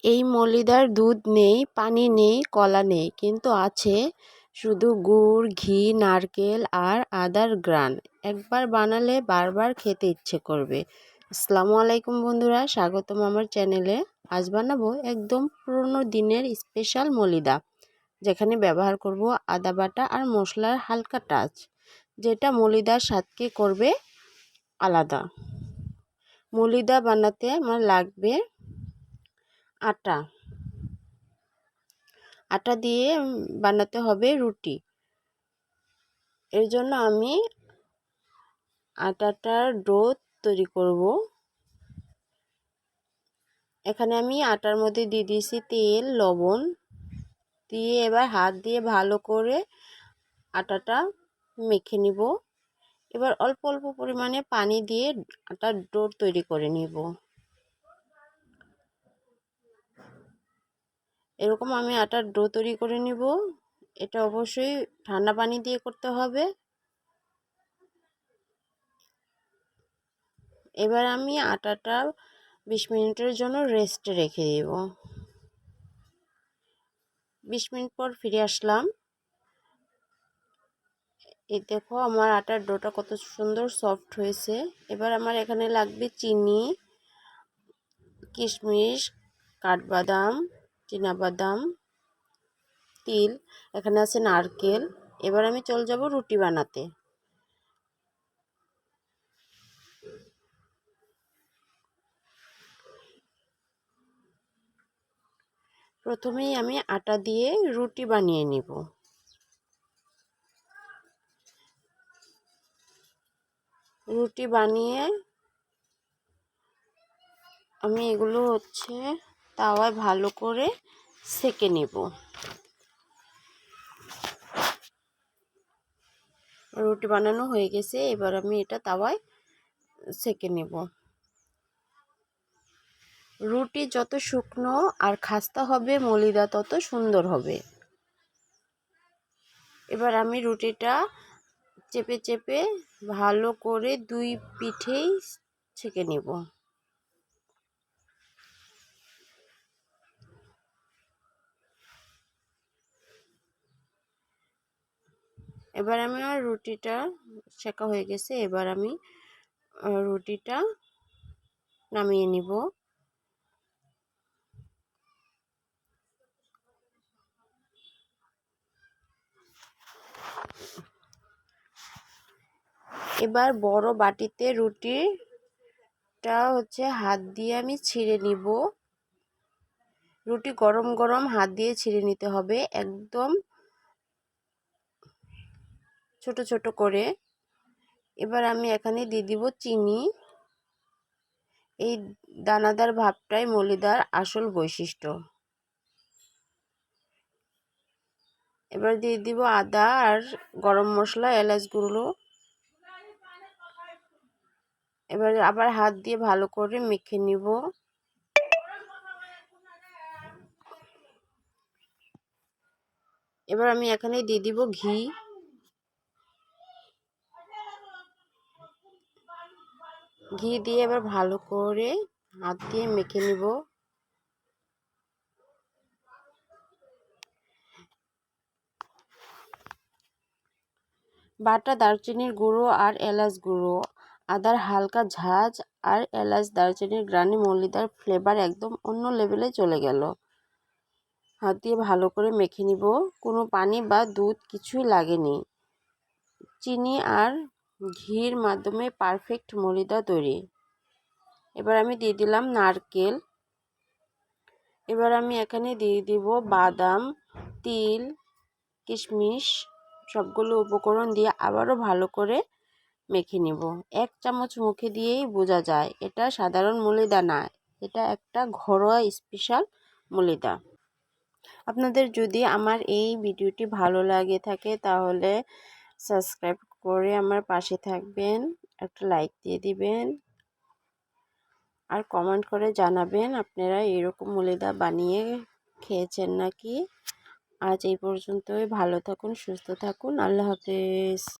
এই মলিদার দুধ নেই, পানি নেই, কলা নেই, কিন্তু আছে শুধু গুড়, ঘি, নারকেল আর আদার গ্রান। একবার বানালে বারবার খেতে ইচ্ছে করবে। আসসালামু আলাইকুম বন্ধুরা, স্বাগতম আমার চ্যানেলে। আজ বানাবো একদম পুরনো দিনের স্পেশাল মলিদা, যেখানে ব্যবহার করব আদা বাটা আর মশলার হালকা টাচ, যেটা মলিদার স্বাদকে করবে আলাদা। মলিদা বানাতে আমার লাগবে আটা। আটা দিয়ে বানাতে হবে রুটি। এর জন্য আমি আটাটার ডো তৈরি করব। এখানে আমি আটার মধ্যে দিয়ে দিয়েছি তেল, লবণ দিয়ে এবার হাত দিয়ে ভালো করে আটাটা মেখে নিব। এবার অল্প অল্প পরিমাণে পানি দিয়ে আটার ডো তৈরি করে নিব। এরকম আমি আটার ডো তৈরি করে নিব। এটা অবশ্যই ঠান্ডা পানি দিয়ে করতে হবে। এবার আমি আটাটা 20 মিনিটের জন্য রেস্টে রেখে দেব। 20 মিনিট পর ফিরে আসলাম। এই দেখো আমার আটার ডোটা কত সুন্দর সফট হয়েছে। এবার আমার এখানে লাগবে চিনি, কিশমিশ, কাঠবাদাম, চীনাবাদাম, তিল, এখানে আছে নারকেল। এবার আমি চলে যাব রুটি বানাতে। প্রথমেই আমি আটা দিয়ে রুটি বানিয়ে নিব। রুটি বানিয়ে আমি এগুলো তাওয়ায় ভালো করে সেঁকে নেব। রুটি বানানো হয়ে গেছে, এবার আমি এটা তাওয়ায় সেঁকে নেব। রুটি যত শুকনো আর খাস্তা হবে, মলিদা তত সুন্দর হবে। এবার আমি রুটিটা চেপে চেপে ভালো করে দুই পিঠেই ছেঁকে নেব। এবার আমার রুটিটা ছেঁকা হয়ে গেছে। এবার আমি রুটিটা নামিয়ে নিব। এবার বড় বাটিতে রুটিটা হাত দিয়ে আমি ছিঁড়ে নিব। রুটি গরম গরম হাত দিয়ে ছিঁড়ে নিতে হবে, একদম ছোট ছোট করে। এবার আমি এখানে দিয়ে দিব চিনি। এই দানাদার ভাবটাই মলিদার আসল বৈশিষ্ট্য। এবার দিয়ে দিব আদা আর গরম মশলা, এলাচ গুঁড়ো। এবার আবার হাত দিয়ে ভালো করে মেখে নিব। এবার আমি এখানে দিয়ে দিব ঘি। ঘি দিয়ে এবার ভালো করে হাত দিয়ে মেখে নিব। বাটা দারচিনির গুঁড়ো আর এলাচ গুঁড়ো, আদার হালকা ঝাঁঝ আর এলাচ দারচিনির গ্রানি মলিদার ফ্লেভার একদম অন্য লেভেলে চলে গেল। হাত দিয়ে ভালো করে মেখে নিব। কোনো পানি বা দুধ কিছুই লাগেনি। চিনি আর ঘির মাধ্যমে পারফেক্ট মলিদা তৈরি। এবার আমি দিয়ে দিলাম নারকেল। এবার আমি এখানে দিয়ে দিব বাদাম, তিল, কিশমিশ, সবগুলো উপকরণ দিয়ে আবারও ভালো করে মেখে নিব। 1 চামচ মুখে দিয়েই বোঝা যায় এটা সাধারণ মলিদা না, এটা একটা ঘরোয়া স্পেশাল মলিদা। আপনাদের যদি আমার এই ভিডিওটি ভালো লাগে থাকে তাহলে সাবস্ক্রাইব করে আমার পাশে থাকবেন, একটা লাইক দিয়ে দিবেন আর কমেন্ট করে জানাবেন আপনারা এরকম মলিদা বানিয়ে খেয়েছেন নাকি। আজ এই পর্যন্তই। ভালো থাকুন, সুস্থ থাকুন। আল্লাহ হাফেজ।